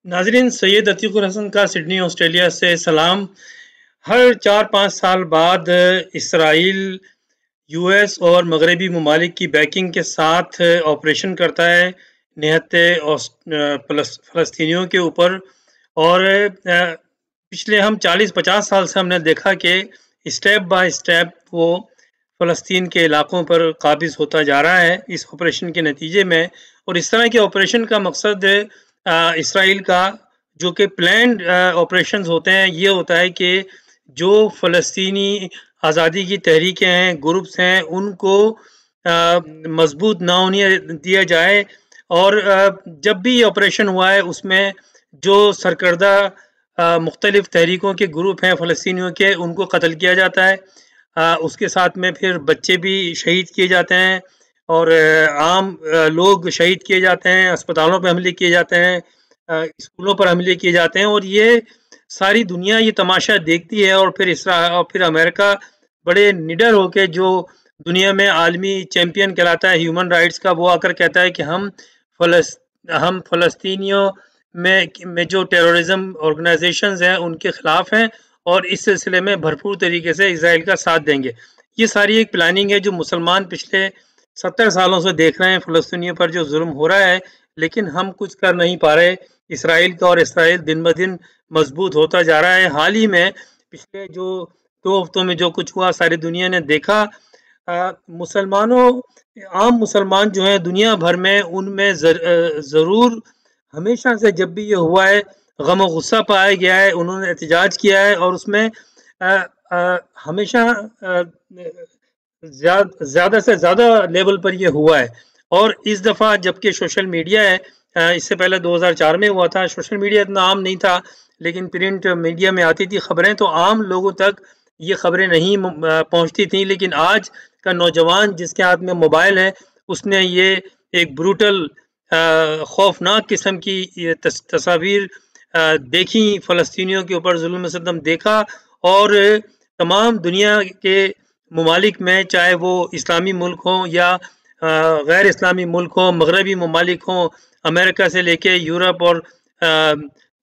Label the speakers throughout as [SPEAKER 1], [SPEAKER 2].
[SPEAKER 1] नाजरीन, सैयद अतीकुर हसन का Sydney Australia से सलाम। हर 4-5 साल बाद इसराइल यूएस और मगरबी ममालिक की बैकिंग के साथ ऑपरेशन करता है निहत्ते फ़लस्तीनियों के ऊपर। और पिछले हम 40-50 साल से हमने देखा कि स्टेप बाय स्टेप वो फ़लस्तीन के इलाकों पर काबिज़ होता जा रहा है इस ऑपरेशन के नतीजे में। और इस तरह के ऑपरेशन का मकसद इसराइल का, जो कि प्लान्ड ऑपरेशंस होते हैं, ये होता है कि जो फ़लस्तीनी आज़ादी की तहरीकें हैं, ग्रुप्स हैं, उनको मजबूत ना होने दिया जाए। और जब भी ये ऑपरेशन हुआ है उसमें जो सरकर्दा मुख्तलिफ तहरीकों के ग्रुप हैं फ़लस्तीनियों के, उनको कत्ल किया जाता है। उसके साथ में फिर बच्चे भी शहीद किए जाते हैं और आम लोग शहीद किए जाते हैं, अस्पतालों पर हमले किए जाते हैं, स्कूलों पर हमले किए जाते हैं। और ये सारी दुनिया ये तमाशा देखती है। और फिर अमेरिका बड़े निडर होके, जो दुनिया में आलमी चैंपियन कहलाता है ह्यूमन राइट्स का, वो आकर कहता है कि हम फ़लस्तीनियों में जो टेररिज्म ऑर्गेनाइजेशंस हैं उनके खिलाफ हैं और इस सिलसिले में भरपूर तरीके से इजराइल का साथ देंगे। ये सारी एक प्लानिंग है जो मुसलमान पिछले 70 सालों से देख रहे हैं फ़लस्तीनियों पर जो जुल्म हो रहा है, लेकिन हम कुछ कर नहीं पा रहे इसराइल का। और इसराइल दिन ब दिन मजबूत होता जा रहा है। हाल ही में पिछले जो 2 हफ्तों में जो कुछ हुआ सारी दुनिया ने देखा। आम मुसलमान जो हैं दुनिया भर में, उनमें ज़रूर हमेशा से जब भी ये हुआ है गम और गुस्सा पाया गया है, उन्होंने एहतजाज किया है। और उसमें हमेशा ज़्यादा से ज़्यादा लेवल पर ये हुआ है। और इस दफ़ा जबकि सोशल मीडिया है, इससे पहले 2004 में हुआ था, सोशल मीडिया इतना आम नहीं था, लेकिन प्रिंट मीडिया में आती थी खबरें, तो आम लोगों तक ये खबरें नहीं पहुंचती थी। लेकिन आज का नौजवान जिसके हाथ में मोबाइल है, उसने ये एक ब्रूटल खौफनाक किस्म की ये तस्वीर देखी, फ़लस्तीनियों के ऊपर जुल्म सितम देखा। और तमाम दुनिया के ममालिक में, चाहे वो इस्लामी मुल्क हों या गैर इस्लामी मुल्क हों, मगरबी ममालिक हों, अमेरिका से लेके यूरोप और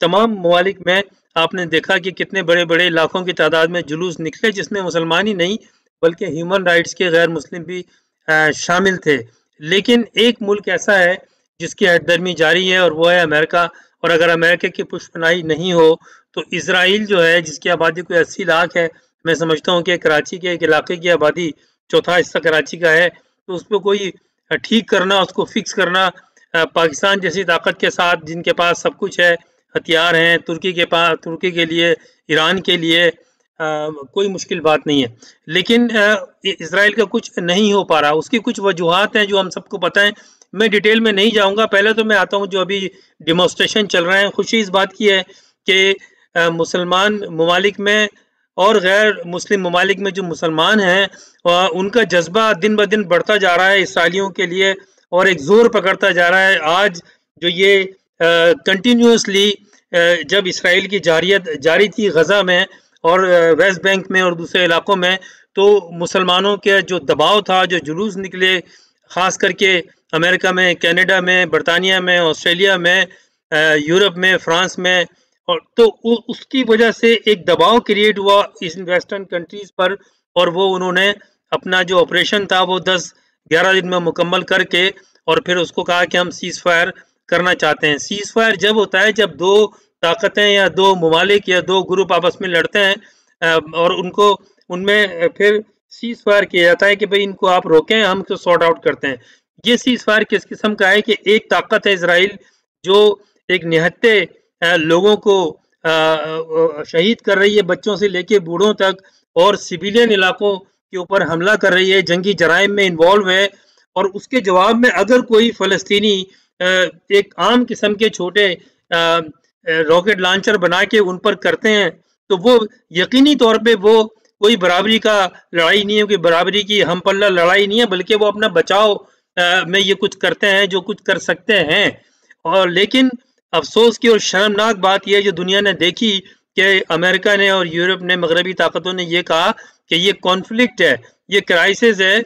[SPEAKER 1] तमाम ममालिक में, आपने देखा कि कितने बड़े बड़े लाखों की तादाद में जुलूस निकले, जिसमें मुसलमान ही नहीं बल्कि ह्यूमन राइट्स के गैर मुस्लिम भी शामिल थे। लेकिन एक मुल्क ऐसा है जिसकी हटदर्मी जारी है और वो है अमेरिका। और अगर अमेरिका की पुष्पनाही नहीं हो तो इसराइल जो है, जिसकी आबादी कोई 80 लाख है, मैं समझता हूँ कि कराची के एक इलाके की आबादी चौथा हिस्सा कराची का है, तो उस पर कोई ठीक करना, उसको फिक्स करना, पाकिस्तान जैसी ताकत के साथ जिनके पास सब कुछ है, हथियार हैं, तुर्की के लिए, ईरान के लिए, कोई मुश्किल बात नहीं है। लेकिन इसराइल का कुछ नहीं हो पा रहा। उसकी कुछ वजूहात हैं जो हम सबको पता है, मैं डिटेल में नहीं जाऊंगा। पहले तो मैं आता हूं जो अभी डिमॉन्स्ट्रेशन चल रहे हैं। खुशी इस बात की है कि मुसलमान ममालिक में और गैर मुस्लिम ममालिक में जो मुसलमान हैं उनका जज्बा दिन ब दिन बढ़ता जा रहा है इसराइलियों के लिए, और एक जोर पकड़ता जा रहा है। आज जो ये कंटिन्यूसली जब इसराइल की जारी थी गजा में और वेस्ट बैंक में और दूसरे इलाकों में, तो मुसलमानों के जो दबाव था, जो जुलूस निकले, ख़ास करके अमेरिका में, कनाडा में, बरतानिया में, ऑस्ट्रेलिया में, यूरोप में, फ्रांस में, और तो उसकी वजह से एक दबाव क्रिएट हुआ इस वेस्टर्न कंट्रीज़ पर। और वो उन्होंने अपना जो ऑपरेशन था वो 10-11 दिन में मुकम्मल करके और फिर उसको कहा कि हम सीज़ फायर करना चाहते हैं। सीज़ फायर जब होता है जब 2 ताकतें या 2 ममालिक या 2 ग्रुप आपस में लड़ते हैं और उनको उनमें फिर सीज़ फायर किया जाता है कि भाई इनको आप रोकें, हम इसको सॉर्ट आउट करते हैं। ये सीज़ फायर किस किस्म का है कि एक ताकत है इजराइल जो एक निहत्ते लोगों को शहीद कर रही है, बच्चों से लेके बूढ़ों तक, और सिविलियन इलाकों के ऊपर हमला कर रही है, जंगी जराइम में इन्वॉल्व है। और उसके जवाब में अगर कोई फ़लस्तीनी एक आम किस्म के छोटे रॉकेट लॉन्चर बना के उन पर करते हैं, तो वो यकीनी तौर पे वो कोई बराबरी का लड़ाई नहीं है, कोई बराबरी की हम पल्ला लड़ाई नहीं है, बल्कि वो अपना बचाव में ये कुछ करते हैं जो कुछ कर सकते हैं। और लेकिन अफसोस की और शर्मनाक बात यह जो दुनिया ने देखी कि अमेरिका ने और यूरोप ने, मगरबी ताकतों ने ये कहा कि ये कॉन्फ्लिक्ट है, ये क्राइसिस है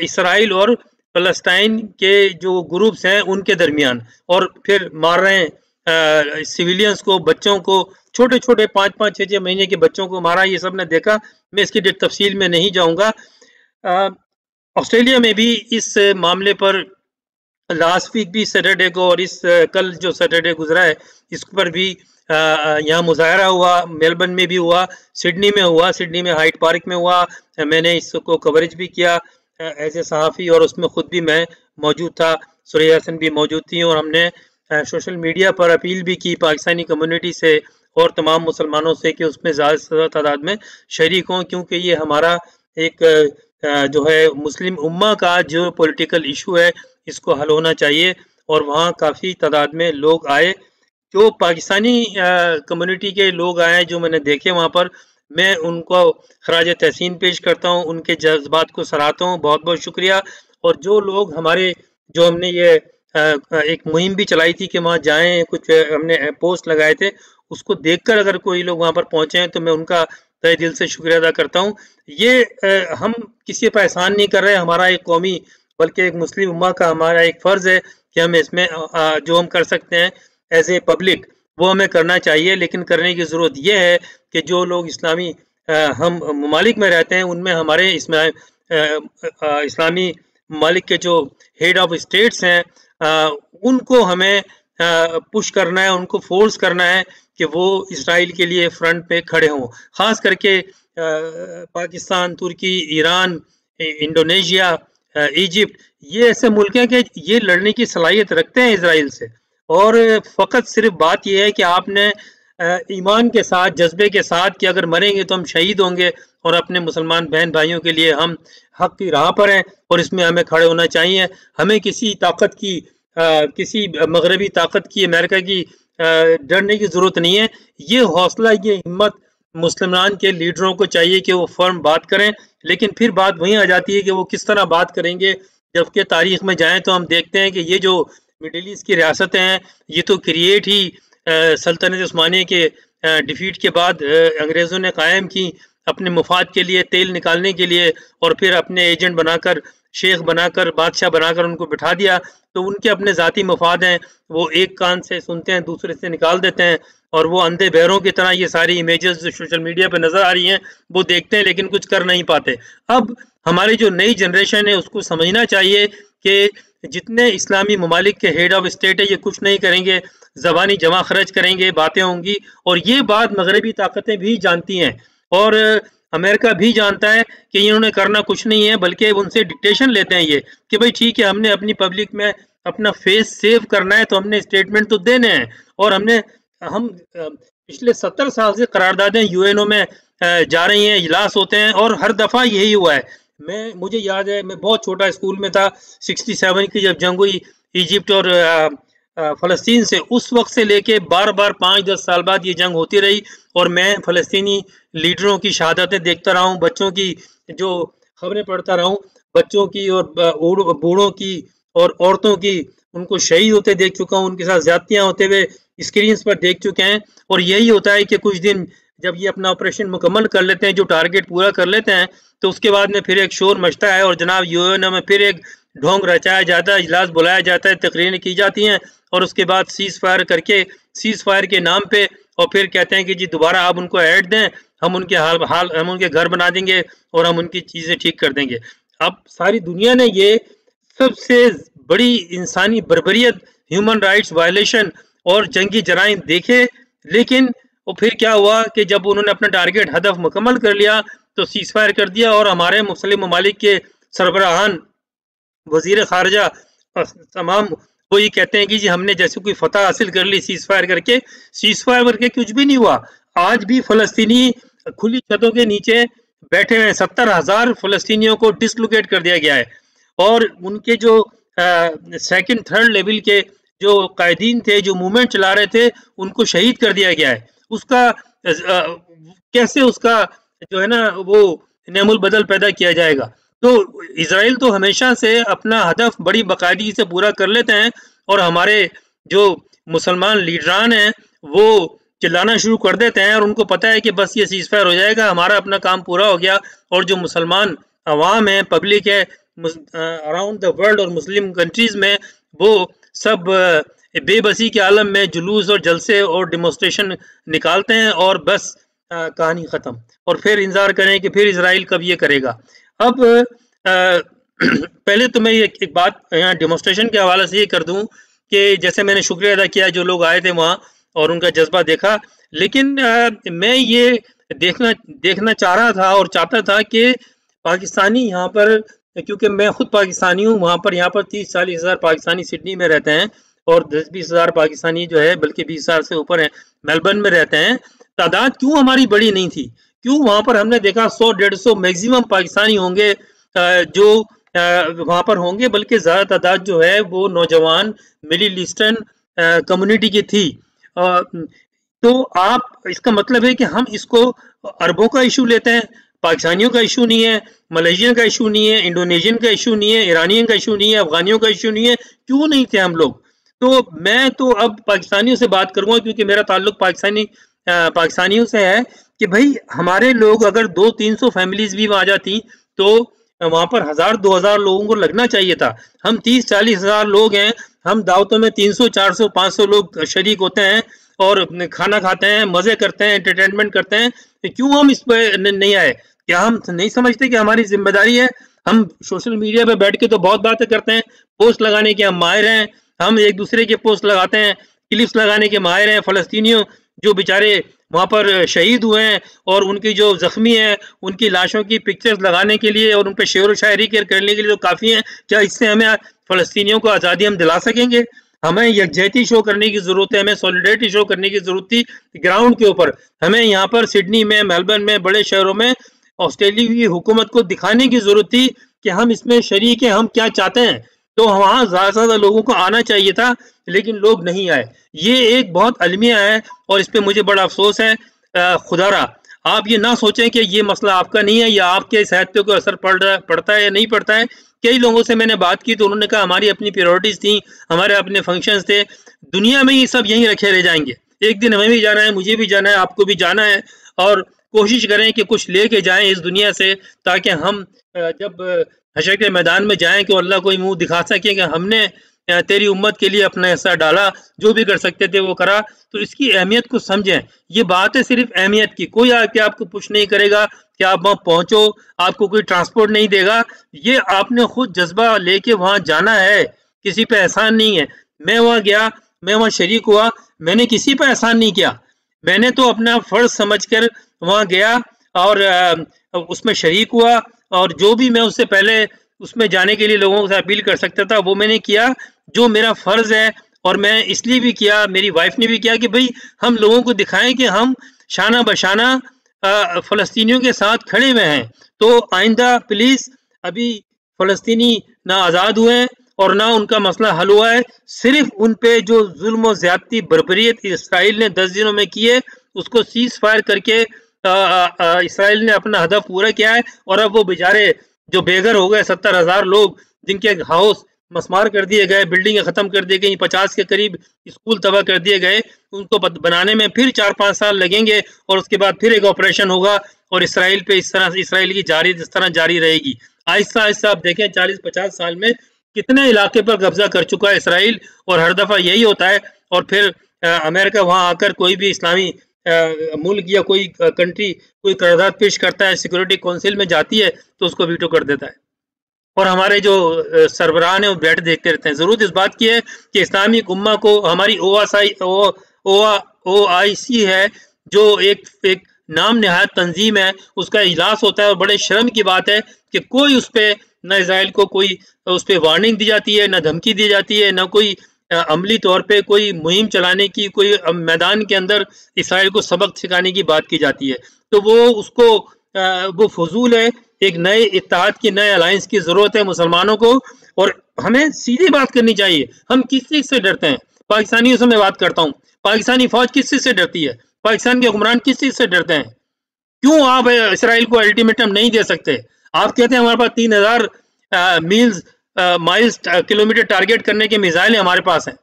[SPEAKER 1] इसराइल और फ़लस्तीन के जो ग्रुप्स हैं उनके दरमियान, और फिर मार रहे हैं सिविलियंस को, बच्चों को, छोटे-छोटे 5-5, 6-6 महीने के बच्चों को मारा, ये सब ने देखा। मैं इसकी तफ़सील में नहीं जाऊँगा। अ, ऑस्ट्रेलिया में भी इस मामले पर लास्ट वीक भी सैटरडे को और कल जो सैटरडे गुजरा है, इस पर भी यहाँ मुज़ाहरा हुआ, मेलबर्न में भी हुआ, सिडनी में हुआ, सिडनी में हाइड पार्क में हुआ। मैंने इसको कवरेज भी किया एज ए सहाफ़ी, और उसमें खुद भी मैं मौजूद था, सुरैया हसन भी मौजूद थी, और हमने सोशल मीडिया पर अपील भी की पाकिस्तानी कम्युनिटी से और तमाम मुसलमानों से कि उसमें ज़्यादा से ज़्यादा तादाद में शरीक हों, क्योंकि ये हमारा एक जो है मुस्लिम उम्मा का जो पॉलिटिकल इशू है, इसको हल होना चाहिए। और वहाँ काफ़ी तादाद में लोग आए, जो पाकिस्तानी कम्युनिटी के लोग आए जो मैंने देखे वहाँ पर, मैं उनको खराज तहसीन पेश करता हूँ, उनके जज्बात को सराहता हूँ, बहुत-बहुत शुक्रिया। और जो लोग हमारे, जो हमने ये एक मुहिम भी चलाई थी कि वहाँ जाएँ, कुछ हमने पोस्ट लगाए थे, उसको देखकर अगर कोई लोग वहाँ पर पहुँचे हैं, तो मैं उनका तहे दिल से शुक्रिया अदा करता हूँ। ये हम किसी पर एहसान नहीं कर रहे, हमारा एक कौमी, बल्कि एक मुस्लिम उम्मा का हमारा एक फ़र्ज़ है कि हम इसमें जो हम कर सकते हैं एज़ ए पब्लिक, वो हमें करना चाहिए। लेकिन करने की ज़रूरत ये है कि जो लोग इस्लामी हम ममालिक में रहते हैं, उनमें हमारे इसमें इस्लामी ममालिक के जो हेड ऑफ़ स्टेट्स हैं, उनको हमें पुश करना है, उनको फ़ोर्स करना है कि वो इसराइल के लिए फ्रंट पे खड़े हों। ख़ास करके पाकिस्तान, तुर्की, ईरान, इंडोनेशिया, इजिप्ट, ये ऐसे मुल्क हैं कि ये लड़ने की सलाहियत रखते हैं इसराइल से। और फ़कत सिर्फ़ बात ये है कि आपने ईमान के साथ, जज़्बे के साथ, कि अगर मरेंगे तो हम शहीद होंगे और अपने मुसलमान बहन-भाइयों के लिए हम हक़ की राह पर हैं, और इसमें हमें खड़े होना चाहिए। हमें किसी ताकत की, किसी मग़रबी ताकत की, अमेरिका की डरने की ज़रूरत नहीं है। ये हौसला, ये हिम्मत मुसलमान के लीडरों को चाहिए कि वो फ़र्म बात करें। लेकिन फिर बात वहीं आ जाती है कि वो किस तरह बात करेंगे, जबकि तारीख़ में जाएँ तो हम देखते हैं कि ये जो मिडल ईस्ट की रियासतें हैं, ये तो क्रिएट ही सल्तनत उस्मानिया के डिफीट के बाद अंग्रेज़ों ने कायम की, अपने मुफाद के लिए, तेल निकालने के लिए, और फिर अपने एजेंट बनाकर, शेख बनाकर, बादशाह बनाकर उनको बिठा दिया। तो उनके अपने ज़ाती मफाद हैं, वो एक कान से सुनते हैं, दूसरे से निकाल देते हैं, और वो अंधे बहरों की तरह ये सारी इमेजेस जो सोशल मीडिया पे नज़र आ रही हैं, वो देखते हैं लेकिन कुछ कर नहीं पाते। अब हमारी जो नई जनरेशन है, उसको समझना चाहिए कि जितने इस्लामी ममालिक के हेड ऑफ़ स्टेट है, ये कुछ नहीं करेंगे, ज़बानी जमा खर्च करेंगे, बातें होंगी, और ये बात मगरबी ताकतें भी जानती हैं, और अमेरिका भी जानता है कि इन्होंने करना कुछ नहीं है, बल्कि उनसे डिक्टेशन लेते हैं ये, कि भाई ठीक है, हमने अपनी पब्लिक में अपना फेस सेव करना है, तो हमने स्टेटमेंट तो देने हैं। और हम पिछले 70 साल से करारदादें यूएनओ में जा रही हैं, इजलास होते हैं, और हर दफ़ा यही हुआ है। मुझे याद है, मैं बहुत छोटा स्कूल में था, 67 की जब जंग हुई इजिप्ट और फ़लस्तीन से, उस वक्त से लेके बार-बार 5-10 साल बाद ये जंग होती रही, और मैं फ़लस्तीनी लीडरों की शहादतें देखता रहा हूँ, बच्चों की जो खबरें पढ़ता रहा हूँ, बच्चों की और बूढ़ों की और औरतों की, उनको शहीद होते देख चुका हूँ, उनके साथ ज़्यादतियाँ होते हुए स्क्रीन्स पर देख चुके हैं। और यही होता है कि कुछ दिन जब ये अपना ऑपरेशन मुकम्मल कर लेते हैं, जो टारगेट पूरा कर लेते हैं, तो उसके बाद में फिर एक शोर मचता है, और जनाब यूएनओ में फिर एक ढोंग रचाया जाता है, इजलास बुलाया जाता है, तकरीरें की जाती हैं, और उसके बाद सीज़ फायर करके, सीज़ फायर के नाम पे, और फिर कहते हैं कि जी दोबारा आप उनको ऐड दें, हम उनके घर बना देंगे, और हम उनकी चीज़ें ठीक कर देंगे। अब सारी दुनिया ने ये सबसे बड़ी इंसानी बर्बरियत, ह्यूमन राइट्स वायलेशन और जंगी जराइम देखे, लेकिन वो फिर क्या हुआ कि जब उन्होंने अपना टारगेट हदफ मुकम्मल कर लिया, तो सीज़ फायर कर दिया, और हमारे मुस्लिम ममालिक के सरबराहान, वज़ीर ख़ारिजा, तमाम वो ये कहते हैं कि जी हमने जैसे कोई फ़तह हासिल कर ली सीज़ फायर करके। सीज़ फायर करके कुछ भी नहीं हुआ। आज भी फ़लस्तीनी खुली छतों के नीचे बैठे हुए हैं, 70,000 फ़लस्तीनियों को डिसलोकेट कर दिया गया है, और उनके जो सेकंड थर्ड लेवल के जो कायदीन थे, जो मूवमेंट चला रहे थे, उनको शहीद कर दिया गया है। उसका कैसे उसका जो है ना वो नेमुल बदल पैदा किया जाएगा। तो इज़राइल तो हमेशा से अपना हदफ बड़ी बाकायदगी से पूरा कर लेते हैं, और हमारे जो मुसलमान लीडरान हैं, वो चिल्लाना शुरू कर देते हैं, और उनको पता है कि बस ये सीज़ फायर हो जाएगा, हमारा अपना काम पूरा हो गया। और जो मुसलमान अवाम है, पब्लिक है अराउंड द वर्ल्ड और मुस्लिम कंट्रीज़ में, वो सब बेबसी के आलम में जुलूस और जलसे और डेमोस्ट्रेशन निकालते हैं और बस कहानी ख़त्म। और फिर इंतज़ार करें कि फिर इज़राइल कब ये करेगा। अब पहले तो मैं एक बात यहाँ डेमोस्ट्रेशन के हवाले से ये कर दूँ कि जैसे मैंने शुक्रिया अदा किया जो लोग आए थे वहाँ और उनका जज़्बा देखा, लेकिन मैं ये देखना देखना चाह रहा था और चाहता था कि पाकिस्तानी यहाँ पर, क्योंकि मैं खुद पाकिस्तानी हूँ, वहाँ पर यहाँ पर 30-40 हज़ार पाकिस्तानी सिडनी में रहते हैं और 10-20 हज़ार पाकिस्तानी जो है, बल्कि 20 हज़ार से ऊपर हैं, मेलबर्न में रहते हैं। तादाद क्यों हमारी बड़ी नहीं थी? क्यों वहाँ पर हमने देखा 100-150 मैक्सिमम पाकिस्तानी होंगे जो वहाँ पर होंगे, बल्कि ज़्यादा तादाद जो है वो नौजवान मिडिल ईस्टर्न कम्युनिटी की थी। तो आप इसका मतलब है कि हम इसको अरबों का इशू लेते हैं, पाकिस्तानियों का इशू नहीं है, मलेशियन का इशू नहीं है, इंडोनेशियन का इशू नहीं है, ईरानियन का इशू नहीं है, अफगानियों का इशू नहीं है। क्यों नहीं थे हम लोग? तो मैं तो अब पाकिस्तानियों से बात करूंगा, क्योंकि मेरा ताल्लुक पाकिस्तानियों से है कि भाई हमारे लोग अगर 200-300 फैमिलीज भी आ जाती तो वहां पर 1000-2000 लोगों को लगना चाहिए था। हम 30-40 हज़ार लोग हैं, हम दावतों में 300-400-500 लोग शरीक होते हैं और खाना खाते हैं, मजे करते हैं, एंटरटेनमेंट करते हैं। तो क्यों हम इस पर नहीं आए? क्या हम नहीं समझते कि हमारी जिम्मेदारी है? हम सोशल मीडिया पे बैठ के तो बहुत बातें करते हैं, पोस्ट लगाने के हम माहिर हैं, हम एक दूसरे के पोस्ट लगाते हैं, क्लिप्स लगाने के माहिर हैं। फ़लस्तीनियों जो बेचारे वहाँ पर शहीद हुए हैं और उनकी जो जख्मी हैं, उनकी लाशों की पिक्चर्स लगाने के लिए और उन पर शेर व शायरी करने के लिए तो काफ़ी हैं। क्या इससे हमें फ़लस्तीनियों को आज़ादी हम दिला सकेंगे? हमें यकजहती शो करने की ज़रूरत है, हमें सॉलिडेरिटी शो करने की ज़रूरत थी ग्राउंड के ऊपर। हमें यहाँ पर सिडनी में, मेलबर्न में, बड़े शहरों में ऑस्ट्रेलिया की हुकूमत को दिखाने की ज़रूरत थी कि हम इसमें शरीक हैं, हम क्या चाहते हैं। तो वहाँ ज़्यादा से ज़्यादा लोगों को आना चाहिए था, लेकिन लोग नहीं आए। ये एक बहुत अलमिया है और इस पे मुझे बड़ा अफसोस है। खुदारा आप ये ना सोचें कि ये मसला आपका नहीं है या आपके सेहत पे कोई असर पड़ता है या नहीं पड़ता है। कई लोगों से मैंने बात की तो उन्होंने कहा हमारी अपनी प्रायोरिटीज थी, हमारे अपने फंक्शंस थे, दुनिया में ये सब यहीं रखे रह जाएंगे। एक दिन हमें भी जाना है, मुझे भी जाना है, आपको भी जाना है, और कोशिश करें कि कुछ लेके जाएं इस दुनिया से, ताकि हम जब हशर के मैदान में जाएं कि अल्लाह कोई मुंह दिखा सके कि हमने तेरी उम्मत के लिए अपना हिस्सा डाला, जो भी कर सकते थे वो करा। तो इसकी अहमियत को समझें। ये बात है सिर्फ अहमियत की, कोई आके आपको पुश नहीं करेगा कि आप वहाँ पहुँचो, आपको कोई ट्रांसपोर्ट नहीं देगा। ये आपने खुद जज्बा लेके वहाँ जाना है, किसी पे एहसान नहीं है। मैं वहाँ गया, मैं वहाँ शरीक हुआ, मैंने किसी पे एहसान नहीं किया, मैंने तो अपना फर्ज समझकर वहाँ गया और उसमें शरीक हुआ, और जो भी मैं उससे पहले उसमें जाने के लिए लोगों से अपील कर सकता था वो मैंने किया, जो मेरा फर्ज है। और मैं इसलिए भी किया, मेरी वाइफ ने भी किया कि भाई हम लोगों को दिखाएं कि हम शाना बशाना फ़लस्तीनियों के साथ खड़े हुए हैं। तो आइंदा प्लीज़, अभी फ़लस्तीनी ना आज़ाद हुए हैं और ना उनका मसला हल हुआ है, सिर्फ उन पे जो जुल्म और ज़्यादती बर्बरियत इसराइल ने 10 दिनों में की है उसको सीज़ फायर करके इसराइल ने अपना हदफ पूरा किया है। और अब वो बेचारे जो बेघर हो गए 70,000 लोग, जिनके हाउस मसमार कर दिए गए, बिल्डिंगें ख़त्म कर दी गई, 50 के करीब स्कूल तबाह कर दिए गए, उनको बनाने में फिर 4-5 साल लगेंगे और उसके बाद फिर एक ऑपरेशन होगा और इसराइल पे इस तरह इसराइल की इस तरह जारी रहेगी। आहिस्ता आहिस्ता आप देखें 40-50 साल में कितने इलाके पर कब्जा कर चुका है इसराइल, और हर दफ़ा यही होता है। और फिर अमेरिका वहाँ आकर कोई भी इस्लामी मुल्क या कोई कंट्री कोई करारदाद पेश करता है, सिक्योरिटी काउंसिल में जाती है तो उसको वीटो कर देता है। और हमारे जो सरबराहान है वो बैठ देखते रहते हैं। ज़रूरत इस बात की है कि इस्लामिक उम्मा को, हमारी OIC है जो एक नाम नहायत तंजीम है, उसका इजलास होता है और बड़े शर्म की बात है कि कोई उस पर न इसराइल को कोई उस पर वार्निंग दी जाती है, न धमकी दी जाती है, न कोई अमली तौर पे कोई मुहिम चलाने की, कोई मैदान के अंदर इसराइल को सबक सिखाने की बात की जाती है। तो वो उसको वो फजूल है। एक नए इत्तेहाद की, नए अलायंस की ज़रूरत है मुसलमानों को, और हमें सीधी बात करनी चाहिए। हम किस चीज़ से डरते हैं? पाकिस्तानियों से मैं बात करता हूँ, पाकिस्तानी फ़ौज किस चीज़ से डरती है? पाकिस्तान के हुक्मरान किस चीज़ से डरते हैं? क्यों आप इसराइल को अल्टीमेटम नहीं दे सकते? आप कहते हैं हमारे पास 3000 माइल्स किलोमीटर टारगेट करने के मिसाइल हमारे पास हैं,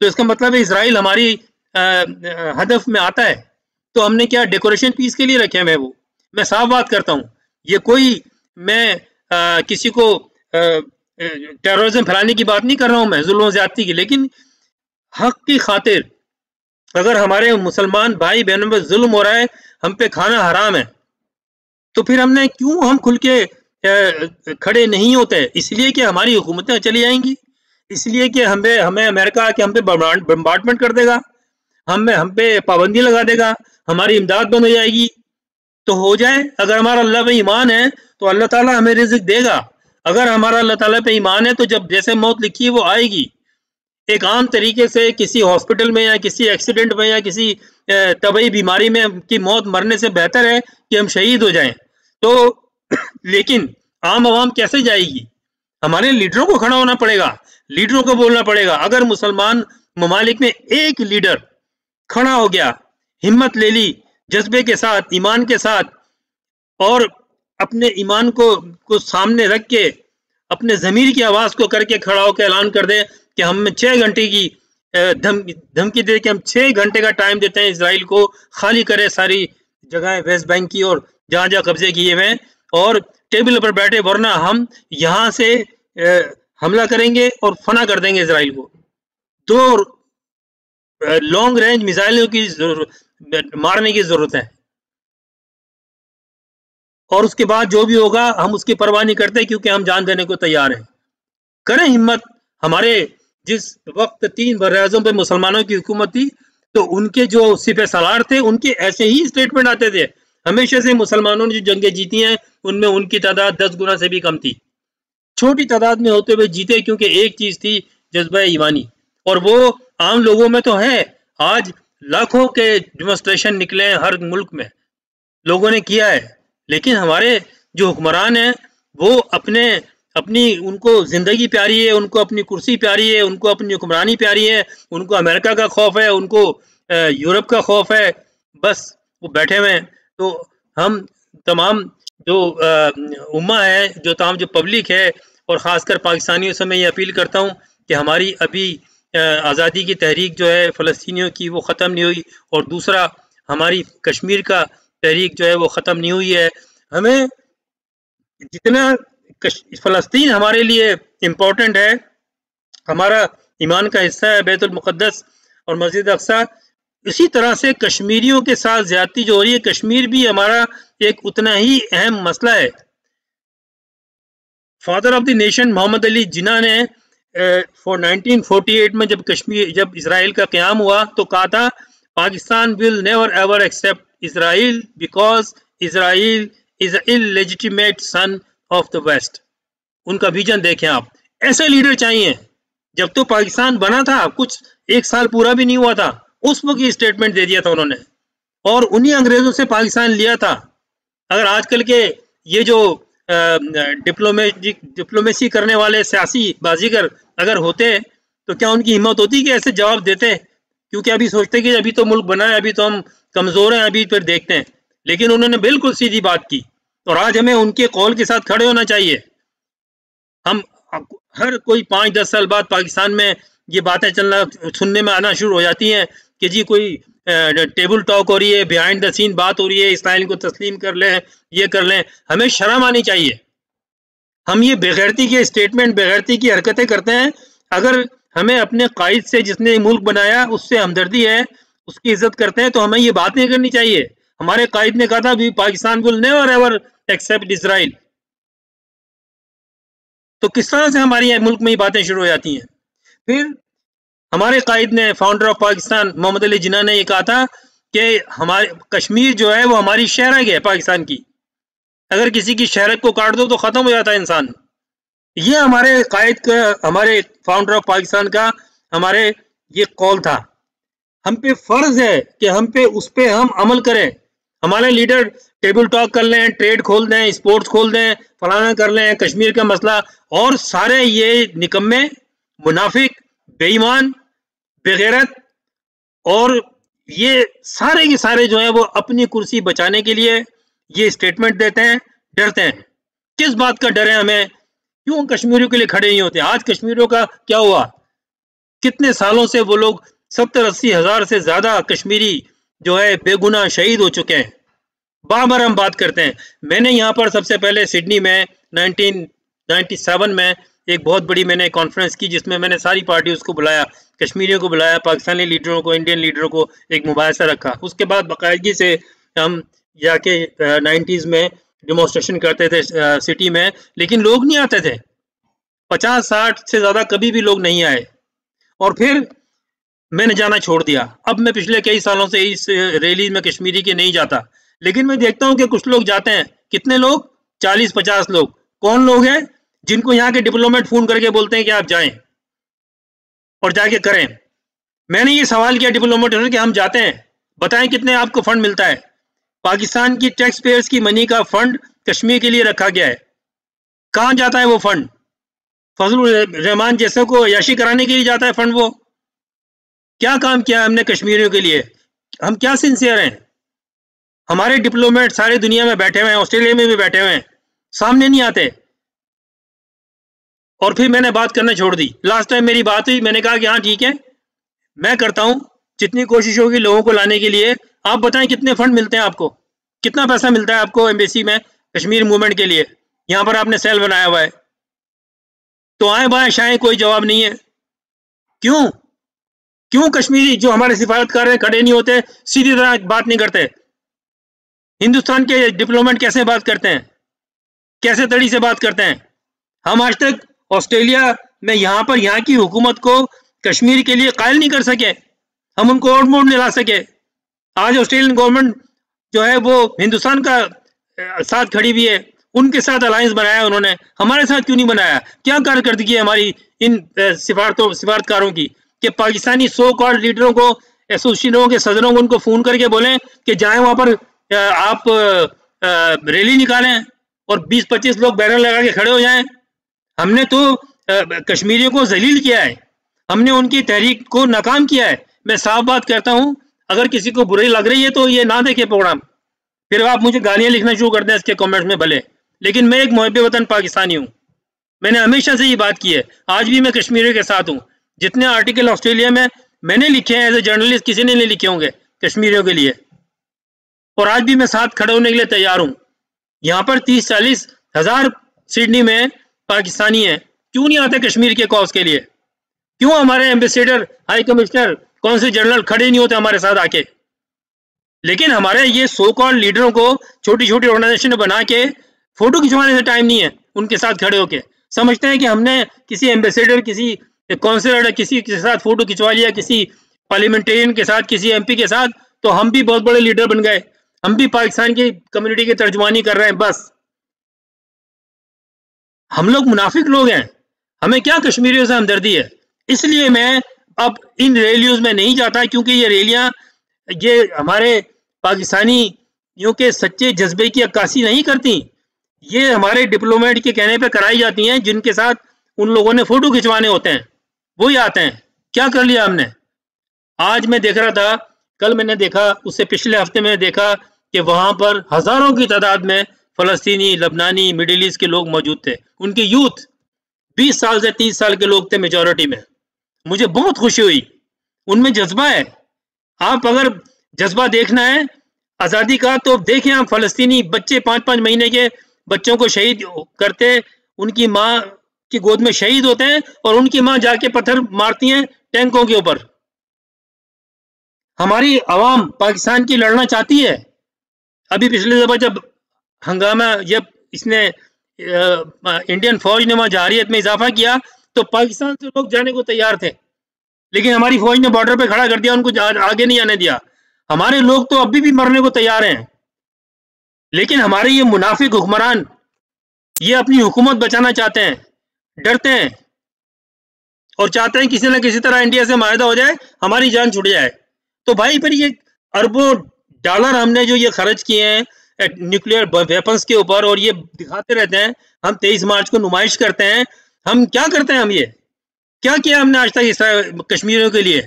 [SPEAKER 1] तो इसका मतलब है इसराइल हमारी हदफ में आता है। तो हमने क्या डेकोरेशन पीस के लिए रखे हैं? वो मैं साफ बात करता हूँ, ये कोई मैं किसी को टेररिज्म फैलाने की बात नहीं कर रहा हूँ, मैं जुल्म ज़्यादती की, लेकिन हक की खातिर अगर हमारे मुसलमान भाई बहनों पे जुल्म हो रहा है, हम पे खाना हराम है, तो फिर हमने क्यों हम खुल के खड़े नहीं होते? इसलिए कि हमारी हुकूमतें चली जाएंगी, इसलिए कि हमें हमें अमेरिका आके हम पे बम्बार्डमेंट कर देगा, हम पे पाबंदी लगा देगा, हमारी इमदाद बंद हो जाएगी। तो हो जाए, अगर हमारा अल्लाह पे ईमान है तो अल्लाह ताला हमें रिज़्क देगा। अगर हमारा अल्लाह ताला पे ईमान है तो जब जैसे मौत लिखी है वो आएगी। एक आम तरीके से किसी हॉस्पिटल में या किसी एक्सीडेंट में या किसी तबई बीमारी में की मौत मरने से बेहतर है कि हम शहीद हो जाएं। तो लेकिन आम आवाम कैसे जाएगी? हमारे लीडरों को खड़ा होना पड़ेगा, लीडरों को बोलना पड़ेगा। अगर मुसलमान ममालिक में एक लीडर खड़ा हो गया, हिम्मत ले ली, जज्बे के साथ, ईमान के साथ, और अपने ईमान को सामने रख के अपने ज़मीर की आवाज़ को करके खड़ा होकर ऐलान कर दे कि हम 6 घंटे की धमकी दे के हम 6 घंटे का टाइम देते हैं इजराइल को, खाली करे सारी जगह वेस्ट बैंक की और जहाँ जहाँ कब्जे किए हुए हैं, और टेबल पर बैठे, वरना हम यहाँ से हमला करेंगे और फना कर देंगे इजराइल को। तो लॉन्ग रेंज मिसाइलों की मारने की जरूरत है, और उसके बाद जो भी होगा हम उसकी परवाह नहीं करते, क्योंकि हम जान देने को तैयार हैं। करें हिम्मत। हमारे जिस वक्त 3 बरआज़म पे मुसलमानों की हुकूमत थी, तो उनके जो सिपह सलार थे उनके ऐसे ही स्टेटमेंट आते थे। हमेशा से मुसलमानों ने जो जंगें जीती हैं उनमें उनकी तादाद 10 गुना से भी कम थी, छोटी तादाद में होते हुए जीते, क्योंकि एक चीज थी, जज्बा ईमानी, और वो आम लोगों में तो है। आज लाखों के डेमोन्स्ट्रेशन निकले हैं हर मुल्क में, लोगों ने किया है, लेकिन हमारे जो हुक्मरान हैं वो अपनी उनको जिंदगी प्यारी है, उनको अपनी कुर्सी प्यारी है, उनको अपनी हुक्मरानी प्यारी है, उनको अमेरिका का खौफ है, उनको यूरोप का खौफ है, बस वो बैठे हुए हैं। तो हम तमाम जो उम्मा है, जो तमाम जो पब्लिक है, और ख़ासकर पाकिस्तानियों से मैं ये अपील करता हूँ कि हमारी अभी आज़ादी की तहरीक जो है फ़लस्तीनियों की वो ख़त्म नहीं हुई, और दूसरा हमारी कश्मीर का तहरीक जो है वो ख़त्म नहीं हुई है। हमें जितना फ़लस्तीन हमारे लिए इम्पोर्टेंट है, हमारा ईमान का हिस्सा है बैतुल मुक़द्दस और मस्जिद अक़सा, इसी तरह से कश्मीरियों के साथ ज़्यादती जो हो रही है, कश्मीर भी हमारा एक उतना ही अहम मसला है। Father of the nation Mohammad Ali Jinnah ने 1948 में जब इजराइल का क़याम हुआ तो कहा था, Pakistan will never ever accept Israel because Israel is a illegitimate son of the West. उनका विजन देखें आप, ऐसे लीडर चाहिए। जब तो पाकिस्तान बना था, कुछ 1 साल पूरा भी नहीं हुआ था, उस वक्त ये स्टेटमेंट दे दिया था उन्होंने, और उन्हीं अंग्रेजों से पाकिस्तान लिया था। अगर आजकल के ये जो डिप्लोमेसी करने वाले सियासी बाजीगर अगर होते तो क्या उनकी हिम्मत होती कि ऐसे जवाब देते? क्योंकि अभी सोचते कि अभी तो मुल्क बना है, अभी तो हम कमजोर हैं, अभी फिर देखते हैं। लेकिन उन्होंने बिल्कुल सीधी बात की, और आज हमें उनके कौल के साथ खड़े होना चाहिए। हम हर कोई 5-10 साल बाद पाकिस्तान में ये बातें चलना सुनने में आना शुरू हो जाती हैं कि जी कोई टेबल टॉक हो रही है, बिहाइंड द सीन बात हो रही है, इसराइल को तस्लीम कर लें, ये कर लें। हमें शर्म आनी चाहिए। हम ये बेगैरती के स्टेटमेंट, बेगैरती की हरकतें करते हैं। अगर हमें अपने कायद से, जिसने मुल्क बनाया, उससे हमदर्दी है, उसकी इज्जत करते हैं, तो हमें ये बात नहीं करनी चाहिए। हमारे कायद ने कहा था भी Pakistan will never ever accept Israel. तो किस तरह से हमारी मुल्क में ये बातें शुरू हो जाती हैं? फिर हमारे कायद ने, फाउंडर ऑफ पाकिस्तान मोहम्मद अली जिन्ना ने ये कहा था कि हमारे कश्मीर जो है वो हमारी शहरक है पाकिस्तान की, अगर किसी की शहरत को काट दो तो ख़त्म हो जाता है इंसान। ये हमारे कायद का, हमारे फाउंडर ऑफ पाकिस्तान का, हमारे ये कौल था। हम पे फ़र्ज़ है कि हम पे उस पर हम अमल करें। हमारे लीडर टेबल टॉक कर लें, ट्रेड खोल दें, स्पोर्ट्स खोल दें, फलाना कर लें, कश्मीर का मसला, और सारे ये निकम्मे, मुनाफिक, बेईमान, बेगैरत, और ये सारे के सारे जो है वो अपनी कुर्सी बचाने के लिए ये स्टेटमेंट देते हैं, डरते हैं। किस बात का डर है हमें? क्यों कश्मीरियों के लिए खड़े नहीं होते? आज कश्मीरियों का क्या हुआ? कितने सालों से वो लोग 70-80 हज़ार से ज्यादा कश्मीरी जो है बेगुनाह शहीद हो चुके हैं। बार बार हम बात करते हैं। मैंने यहाँ पर सबसे पहले सिडनी में 1997 में एक बहुत बड़ी मैंने कॉन्फ्रेंस की, जिसमें मैंने सारी पार्टियों को बुलाया कश्मीरियों को बुलाया, पाकिस्तानी लीडरों को, इंडियन लीडरों को एक मुबाहिसा रखा। उसके बाद बाकायदगी से हम जाके 90s में डेमोन्स्ट्रेशन करते थे सिटी में, लेकिन लोग नहीं आते थे। 50-60 से ज़्यादा कभी भी लोग नहीं आए और फिर मैंने जाना छोड़ दिया। अब मैं पिछले कई सालों से इस रैली में कश्मीरी के नहीं जाता, लेकिन मैं देखता हूँ कि कुछ लोग जाते हैं। कितने लोग? 40-50 लोग। कौन लोग हैं? जिनको यहाँ के डिप्लोमेट फ़ोन करके बोलते हैं कि आप जाएं और जाके करें। मैंने ये सवाल किया डिप्लोमेट से कि हम जाते हैं, बताएं कितने आपको फंड मिलता है। पाकिस्तान की टैक्स पेयर्स की मनी का फंड कश्मीर के लिए रखा गया है। कहाँ जाता है वो फंड? फजलुर रहमान जैसे को अय्याशी कराने के लिए जाता है फंड। वो क्या काम किया हमने कश्मीरियों के लिए? हम क्या सिंसियर हैं? हमारे डिप्लोमेट सारी दुनिया में बैठे हुए हैं, ऑस्ट्रेलिया में भी बैठे हुए हैं, सामने नहीं आते। और फिर मैंने बात करना छोड़ दी। लास्ट टाइम मेरी बात हुई, मैंने कहा कि हाँ ठीक है, मैं करता हूँ जितनी कोशिश होगी लोगों को लाने के लिए। आप बताएं कितने फंड मिलते हैं आपको, कितना पैसा मिलता है आपको एम्बेसी में कश्मीर मूवमेंट के लिए? यहाँ पर आपने सेल बनाया हुआ है, तो आए बाएं शायद कोई जवाब नहीं है। क्यों? क्यों कश्मीरी जो हमारे सिफारतकार हैं खड़े नहीं होते, सीधी तरह बात नहीं करते? हिंदुस्तान के डिप्लोमेट कैसे बात करते हैं, कैसे तड़ी से बात करते हैं? हम आज तक ऑस्ट्रेलिया में यहाँ पर यहाँ की हुकूमत को कश्मीर के लिए कायल नहीं कर सके, हम उनको आउट मोड नहीं ला सके। आज ऑस्ट्रेलियन गवर्नमेंट जो है वो हिंदुस्तान का साथ खड़ी हुई है, उनके साथ अलायंस बनाया उन्होंने, हमारे साथ क्यों नहीं बनाया? क्या कारकर्दगी है हमारी इन सिफारतकारों की कि पाकिस्तानी सो कॉल्ड लीडरों को, एसोसिएशनों के सदरों को उनको फ़ोन करके बोलें कि जाएं वहाँ पर आप रैली निकालें और 20-25 लोग बैनर लगा के खड़े हो जाएं। हमने तो कश्मीरियों को जलील किया है, हमने उनकी तहरीक को नाकाम किया है। मैं साफ बात करता हूँ, अगर किसी को बुरी लग रही है तो ये ना देखे प्रोग्राम, फिर आप मुझे गालियाँ लिखना शुरू कर दें इसके कमेंट्स में भले, लेकिन मैं एक मुहब्बे वतन पाकिस्तानी हूँ। मैंने हमेशा से ये बात की है, आज भी मैं कश्मीरियों के साथ हूँ। जितने आर्टिकल ऑस्ट्रेलिया में मैंने लिखे हैं एज ए जर्नलिस्ट, किसी ने नहीं लिखे होंगे कश्मीरियों के लिए, और आज भी मैं साथ खड़े होने के लिए तैयार हूँ। यहाँ पर 30-40 हज़ार सिडनी में पाकिस्तानी हैं, क्यों नहीं आते कश्मीर के कॉज के लिए? क्यों हमारे ambassador, high commissioner, consul general खड़े नहीं होते हमारे साथ आके? लेकिन हमारे ये सो कॉल्ड लीडरों को छोटी छोटी ऑर्गेनाइजेशन बना के फोटो खिंचवाने से टाइम नहीं है उनके साथ खड़े होके। समझते हैं कि हमने किसी एम्बेसडर, किसी कौंसलर, किसी के साथ फोटो खिंचवा लिया, किसी पार्लियामेंटेरियन के साथ, किसी एमपी के साथ, तो हम भी बहुत बड़े लीडर बन गए, हम भी पाकिस्तान की कम्युनिटी की तर्जुमानी कर रहे हैं। बस हम लोग मुनाफिक लोग हैं, हमें क्या कश्मीरियों से हमदर्दी है? इसलिए मैं अब इन रैलियों में नहीं जाता, क्योंकि ये रैलियां ये हमारे पाकिस्तानियों के सच्चे जज्बे की अक्कासी नहीं करती। ये हमारे डिप्लोमेट के कहने पे कराई जाती हैं, जिनके साथ उन लोगों ने फोटो खिंचवाने होते हैं, वही आते हैं। क्या कर लिया हमने? आज मैं देख रहा था, कल मैंने देखा, उससे पिछले हफ्ते में देखा कि वहां पर हजारों की तादाद में फलस्तीनी, लबनानी, मिडिल ईस्ट के लोग मौजूद थे। उनके यूथ 20 साल से 30 साल के लोग थे मेजॉरिटी में। मुझे बहुत खुशी हुई, उनमें जज्बा है। आप अगर जज्बा देखना है आज़ादी का, तो देखें आप फलस्तीनी बच्चे 5-5 महीने के बच्चों को शहीद करते, उनकी माँ की गोद में शहीद होते हैं और उनकी माँ जाके पत्थर मारती हैं टैंकों के ऊपर। हमारी आवाम पाकिस्तान की लड़ना चाहती है। अभी पिछले दफा जब हंगामा, जब इसने इंडियन फौज ने वहां जारियत में इजाफा किया, तो पाकिस्तान से लोग जाने को तैयार थे, लेकिन हमारी फौज ने बॉर्डर पे खड़ा कर दिया, उनको आगे नहीं आने दिया। हमारे लोग तो अभी भी मरने को तैयार हैं, लेकिन हमारे ये मुनाफिक हुक्मरान ये अपनी हुकूमत बचाना चाहते हैं, डरते हैं और चाहते हैं किसी न किसी तरह इंडिया से माहिदा हो जाए, हमारी जान छुट जाए। तो भाई फिर ये अरबों डॉलर हमने जो ये खर्च किए हैं न्यूक्लियर वेपन्स के ऊपर, और ये दिखाते रहते हैं, हम 23 मार्च को नुमाइश करते हैं, हम क्या करते हैं? हम ये क्या किया हमने आज तक इस कश्मीरियों के लिए?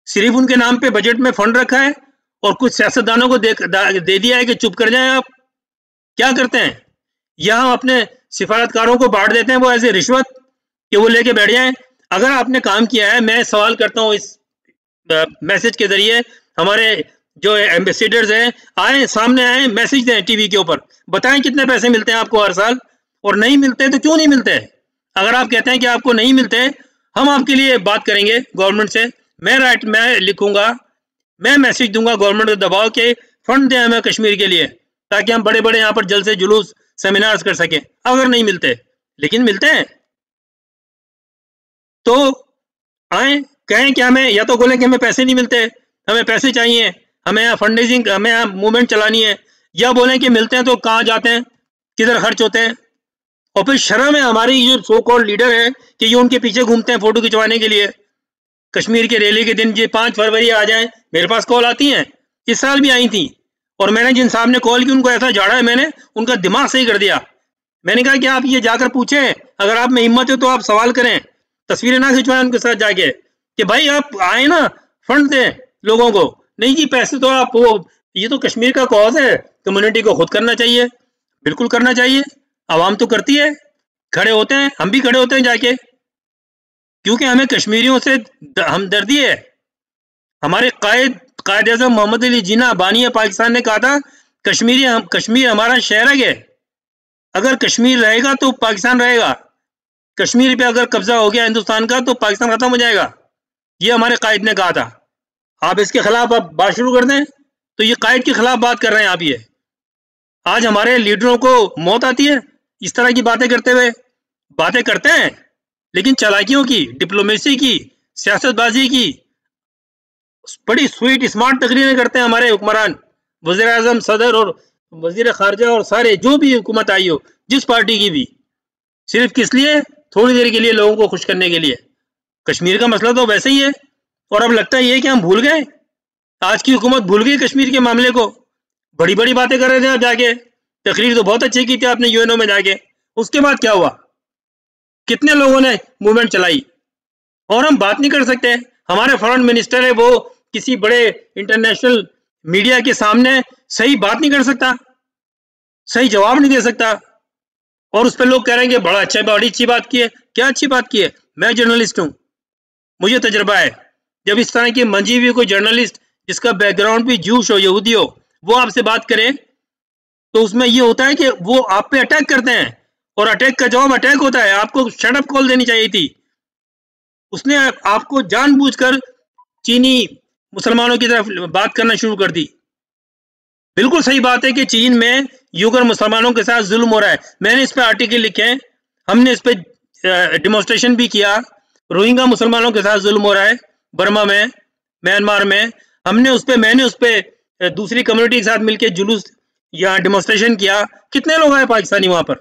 [SPEAKER 1] सिर्फ उनके नाम पे बजट में फंड रखा है और कुछ सियासतदानों को दे दिया है कि चुप कर जाएं आप। क्या करते हैं? यहाँ अपने सिफारतकारों को बांट देते हैं वो ऐसे रिश्वत कि वो लेके बैठ जाएं। अगर आपने काम किया है, मैं सवाल करता हूँ इस मैसेज के जरिए, हमारे जो एम्बेसडर्स हैं आए, सामने आए, मैसेज दें टीवी के ऊपर, बताएं कितने पैसे मिलते हैं आपको हर साल, और नहीं मिलते तो क्यों नहीं मिलते? अगर आप कहते हैं कि आपको नहीं मिलते, हम आपके लिए बात करेंगे गवर्नमेंट से, मैं लिखूंगा, मैं मैसेज दूंगा गवर्नमेंट को दबाव के फंड दें हमें कश्मीर के लिए, ताकि हम बड़े बड़े यहाँ पर जल्द से जुलूस सेमिनार्स कर सकें। अगर नहीं मिलते, लेकिन मिलते हैं तो आए, कहें कि हमें, या तो बोलें कि हमें पैसे नहीं मिलते, हमें पैसे चाहिए, हमें यहाँ फंड, हमें यहाँ मूवमेंट चलानी है, या बोलें कि मिलते हैं तो कहाँ जाते हैं, किधर खर्च होते हैं। और फिर शर्म है हमारी जो सो कॉल्ड लीडर है कि ये उनके पीछे घूमते हैं फोटो खिंचवाने के लिए। कश्मीर के रैली के दिन ये 5 फरवरी आ जाए, मेरे पास कॉल आती हैं, इस साल भी आई थी, और मैंने जिन साहब ने कॉल की उनको ऐसा झाड़ा है, मैंने उनका दिमाग सही कर दिया। मैंने कहा कि आप ये जाकर पूछें, अगर आप में हिम्मत है तो आप सवाल करें, तस्वीरें ना खिंचवाएं उनके साथ जाके कि भाई आप आए ना, फंड दें लोगों को। नहीं जी, पैसे तो आप वो, ये तो कश्मीर का कॉज है, कम्युनिटी को खुद करना चाहिए। बिल्कुल करना चाहिए, आवाम तो करती है, खड़े होते हैं, हम भी खड़े होते हैं जाके, क्योंकि हमें कश्मीरियों से हमदर्दी है। हमारे कायद आज़म मोहम्मद अली जिन्ना बानी पाकिस्तान ने कहा था, कश्मीर हमारा शहर है, अगर कश्मीर रहेगा तो पाकिस्तान रहेगा, कश्मीर पे अगर कब्जा हो गया हिंदुस्तान का तो पाकिस्तान खत्म हो जाएगा। ये हमारे कायद ने कहा था। आप इसके खिलाफ अब बात शुरू कर दें तो ये कायद के खिलाफ बात कर रहे हैं आप। ये आज हमारे लीडरों को मौत आती है इस तरह की बातें करते हुए। बातें करते हैं लेकिन चालाकियों की, डिप्लोमेसी की, सियासतबाजी की, बड़ी स्वीट स्मार्ट तकरीरें करते हैं हमारे हुक्मरान, वज़ीर आज़म, सदर और वज़ीर खारजा और सारे जो भी हुकूमत आई हो, जिस पार्टी की भी, सिर्फ किस लिए, थोड़ी देर के लिए लोगों को खुश करने के लिए। कश्मीर का मसला तो वैसे ही है, और अब लगता है कि हम भूल गए, आज की हुकूमत भूल गई कश्मीर के मामले को। बड़ी बड़ी बातें कर रहे थे आप जाके, तकरीर तो बहुत अच्छी की थी आपने यूएनओ में जाके, उसके बाद क्या हुआ, कितने लोगों ने मूवमेंट चलाई, और हम बात नहीं कर सकते। हमारे फॉरेन मिनिस्टर है, वो किसी बड़े इंटरनेशनल मीडिया के सामने सही बात नहीं कर सकता, सही जवाब नहीं दे सकता, और उस पर लोग कह रहे हैं कि बड़ी अच्छी बात की है। क्या अच्छी बात की है? मैं जर्नलिस्ट हूँ, मुझे तजर्बा है। जब इस तरह की मंजी हुई कोई जर्नलिस्ट जिसका बैकग्राउंड भी जूश हो, यहूदी हो, वो आपसे बात करे, तो उसमें ये होता है कि वो आप पे अटैक करते हैं, और अटैक का जवाब अटैक होता है। आपको शट अप कॉल देनी चाहिए थी। उसने आपको जानबूझकर चीनी मुसलमानों की तरफ बात करना शुरू कर दी। बिल्कुल सही बात है कि चीन में यूगर मुसलमानों के साथ जुल्म हो रहा है। मैंने इस पे आर्टिकल लिखे, हमने इस पे डिमॉन्स्ट्रेशन भी किया। रोहिंग्या मुसलमानों के साथ जुल्म हो रहा है बर्मा में, म्यांमार में। मैंने उस पे दूसरी कम्युनिटी के साथ मिलकर जुलूस या डिमॉन्स्ट्रेशन किया। कितने लोग आए पाकिस्तानी वहां पर?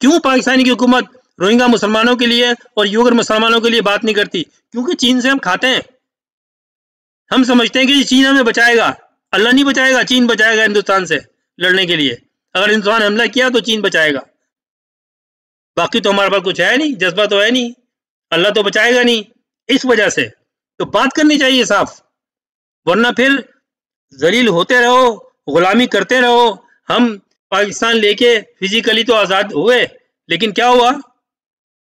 [SPEAKER 1] क्यों पाकिस्तानी की हुकूमत रोहिंग्या मुसलमानों के लिए और यूगर मुसलमानों के लिए बात नहीं करती? क्योंकि चीन से हम खाते हैं। हम समझते हैं कि चीन हमें बचाएगा। अल्लाह नहीं बचाएगा, चीन बचाएगा हिंदुस्तान से लड़ने के लिए। अगर हिंदुस्तान हमला किया तो चीन बचाएगा, बाकी तो हमारे पास कुछ है नहीं, जज्बा तो है नहीं, अल्लाह तो बचाएगा नहीं। इस वजह से तो बात करनी चाहिए साफ, वरना फिर जलील होते रहो, गुलामी करते रहो। हम पाकिस्तान लेके फिजिकली तो आज़ाद हुए, लेकिन क्या हुआ?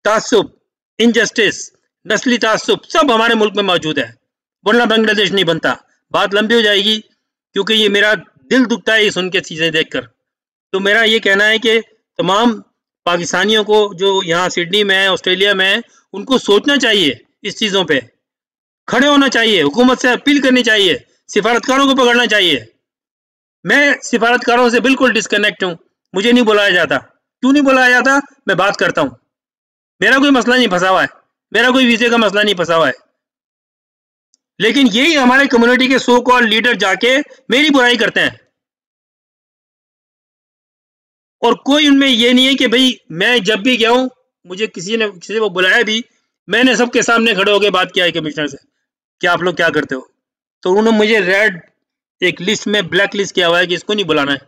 [SPEAKER 1] तासुब, इनजस्टिस, नस्ली तासुब सब हमारे मुल्क में मौजूद है, वरना बांग्लादेश नहीं बनता। बात लंबी हो जाएगी, क्योंकि ये मेरा दिल दुखता है ये सुन के चीज़ें देखकर। तो मेरा ये कहना है कि तमाम पाकिस्तानियों को जो यहाँ सिडनी में है, ऑस्ट्रेलिया में है, उनको सोचना चाहिए, इस चीज़ों पे खड़े होना चाहिए, हुकूमत से अपील करनी चाहिए, सिफारतकारों को पकड़ना चाहिए। मैं सिफारतकारों से बिल्कुल डिस्कनेक्ट हूँ, मुझे नहीं बुलाया जाता। क्यों नहीं बुलाया जाता? मैं बात करता हूँ, मेरा कोई मसला नहीं फंसा हुआ है, मेरा कोई वीज़े का मसला नहीं फंसा हुआ है। लेकिन यही हमारे कम्युनिटी के सो कॉल्ड लीडर जाके मेरी बुराई करते हैं, और कोई उनमें ये नहीं है कि भाई मैं जब भी गया हूं, मुझे किसी को बुलाया भी, मैंने सबके सामने खड़े होकर बात किया है कमिश्नर से कि आप लोग क्या करते हो। तो उन्होंने मुझे रेड एक लिस्ट में ब्लैक लिस्ट किया हुआ है कि इसको नहीं बुलाना है,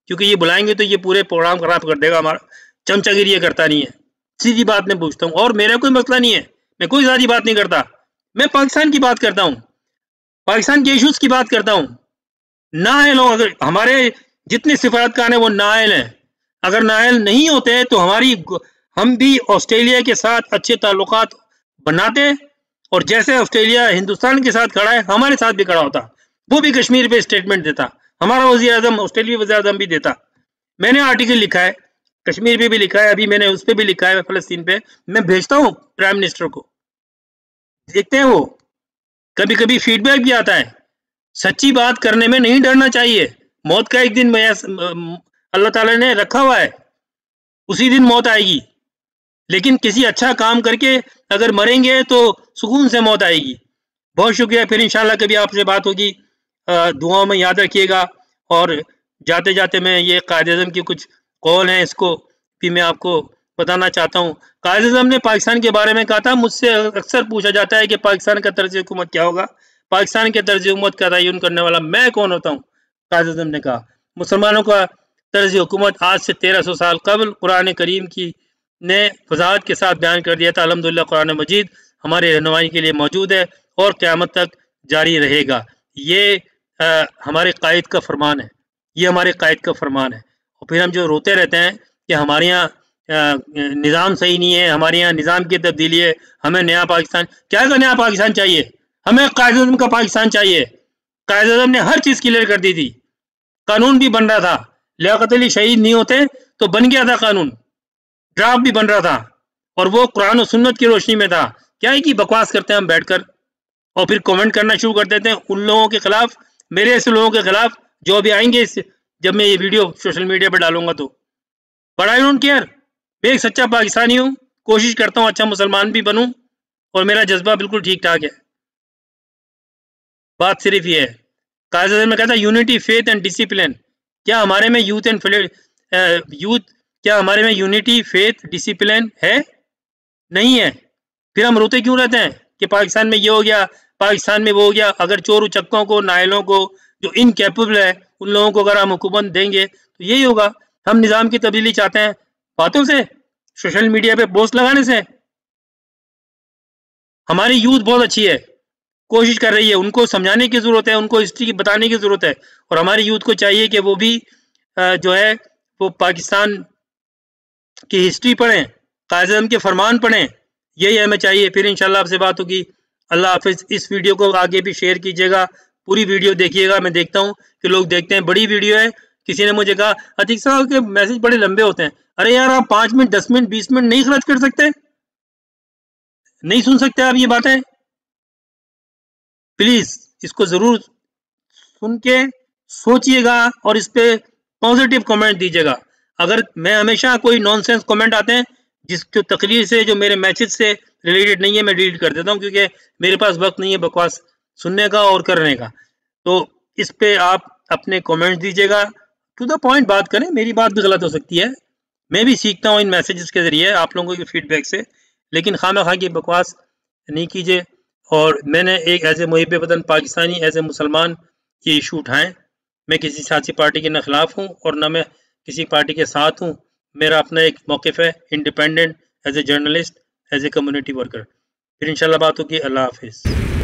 [SPEAKER 1] क्योंकि ये बुलाएंगे तो ये पूरे प्रोग्राम खराब कर देगा हमारा। चमचागिरी ये करता नहीं है, सीधी बात मैं पूछता हूँ। और मेरा कोई मसला नहीं है, मैं कोई ज़्यादा बात नहीं करता, मैं पाकिस्तान की बात करता हूँ, पाकिस्तान के इशूज़ की बात करता हूँ। नाअहल हो, अगर हमारे जितने सिफारतकार हैं वो नाअहल हैं, अगर नाअहल नहीं होते तो हम भी ऑस्ट्रेलिया के साथ अच्छे ताल्लुकात बनाते, और जैसे ऑस्ट्रेलिया हिंदुस्तान के साथ खड़ा है, हमारे साथ भी खड़ा होता, वो भी कश्मीर पे स्टेटमेंट देता, हमारा वज़ीर आज़म ऑस्ट्रेलिया वज़ीर आज़म भी देता। मैंने आर्टिकल लिखा है, कश्मीर पे भी लिखा है, अभी मैंने उस पे भी लिखा है फ़लस्तीन पे, मैं भेजता हूँ प्राइम मिनिस्टर को, देखते हैं वो, कभी-कभी फीडबैक भी आता है। सच्ची बात करने में नहीं डरना चाहिए, मौत का एक दिन अल्लाह ताला ने रखा हुआ है, उसी दिन मौत आएगी। लेकिन किसी अच्छा काम करके अगर मरेंगे तो सुकून से मौत आएगी। बहुत शुक्रिया, फिर इंशाल्लाह कभी आपसे बात होगी। दुआओं में याद रखिएगा, और जाते-जाते मैं ये कायद-ए-आज़म की कुछ कौल हैं, इसको भी मैं आपको बताना चाहता हूँ। कायद-ए-आज़म ने पाकिस्तान के बारे में कहा था, मुझसे अक्सर पूछा जाता है कि पाकिस्तान का तर्ज़ हुकूमत क्या होगा? पाकिस्तान के तर्ज़ हुकूमत का तयन करने वाला मैं कौन होता हूँ? कायद-ए-आज़म ने कहा, मुसलमानों का तर्ज़ हुकूमत आज से 1300 साल कबल कुरान करीम की ने वज़ाहत के साथ बयान कर दिया था। अल्हम्दुलिल्लाह कुरान मजीद हमारे रहनुमाई के लिए मौजूद है और क़यामत तक जारी रहेगा। ये हमारे कायद का फरमान है, ये हमारे कायद का फरमान है। और फिर हम जो रोते रहते हैं कि हमारे यहाँ निज़ाम सही नहीं है, हमारे यहाँ निज़ाम की तब्दीली है, हमें नया पाकिस्तान, क्या का नया पाकिस्तान चाहिए? हमें कायद-ए-आज़म का पाकिस्तान चाहिए। कायद-ए-आज़म ने हर चीज़ क्लियर कर दी थी, कानून भी बन रहा था। लियाकत अली शहीद नहीं होते तो बन गया था कानून, ड्राफ्ट भी बन रहा था, और वो कुरान और सुन्नत की रोशनी में था। क्या है कि बकवास करते हैं हम बैठकर, और फिर कमेंट करना शुरू कर देते हैं उन लोगों के खिलाफ, मेरे ऐसे लोगों के खिलाफ जो अभी आएंगे जब मैं ये वीडियो सोशल मीडिया पर डालूंगा तो। बट आई डोंट केयर, मैं एक सच्चा पाकिस्तानी हूँ, कोशिश करता हूँ अच्छा मुसलमान भी बनूं, और मेरा जज्बा बिल्कुल ठीक ठाक है। बात सिर्फ ये है, कायद-ए-आज़म में कहता है यूनिटी, फेथ एंड डिसिप्लिन। क्या हमारे में क्या हमारे में यूनिटी, फेथ, डिसिप्लिन है? नहीं है। फिर हम रोते क्यों रहते हैं कि पाकिस्तान में ये हो गया, पाकिस्तान में वो हो गया? अगर चोर उचक्कों को, नायलों को, जो इनकैपेबल है, उन लोगों को अगर हम हुकूमत देंगे तो यही होगा। हम निज़ाम की तब्दीली चाहते हैं बातों से, सोशल मीडिया पे पोस्ट लगाने से? हमारी यूथ बहुत अच्छी है, कोशिश कर रही है, उनको समझाने की ज़रूरत है, उनको हिस्ट्री की बताने की ज़रूरत है, और हमारी यूथ को चाहिए कि वो भी जो है वो पाकिस्तान की हिस्ट्री पढ़ें, कायद-ए-आज़म के फरमान पढ़ें, यही हमें चाहिए। फिर इंशाल्लाह आपसे बात होगी। अल्लाह हाफ़िज़। इस वीडियो को आगे भी शेयर कीजिएगा, पूरी वीडियो देखिएगा। मैं देखता हूँ कि लोग देखते हैं, बड़ी वीडियो है। किसी ने मुझे कहा अतीक साहब के मैसेज बड़े लंबे होते हैं। अरे यार, आप 5 मिनट, 10 मिनट, 20 मिनट नहीं खर्च कर सकते? नहीं सुन सकते आप ये बातें? प्लीज़ इसको ज़रूर सुन के सोचिएगा और इस पे पॉजिटिव कमेंट दीजिएगा। अगर मैं हमेशा कोई नॉनसेंस कमेंट आते हैं जिसको तकरीर से, जो मेरे मैसेज से रिलेटेड नहीं है, मैं डिलीट कर देता हूँ, क्योंकि मेरे पास वक्त नहीं है बकवास सुनने का और करने का। तो इस पे आप अपने कमेंट दीजिएगा, टू द पॉइंट बात करें। मेरी बात भी गलत हो सकती है, मैं भी सीखता हूँ इन मैसेजेस के ज़रिए आप लोगों के फीडबैक से, लेकिन खामा-खा की बकवास नहीं कीजिए। और मैंने एक एज़ ए मुहिब वतन पाकिस्तानी, एज़ ए मुसलमान ये इशू उठाएँ। मैं किसी सियासी पार्टी के न खिलाफ हूँ और न मैं किसी पार्टी के साथ हूँ। मेरा अपना एक मौक़िफ़ है, independent, as a journalist, as a community worker. फिर इंशाल्लाह बात होगी। अल्लाह हाफ़िज़।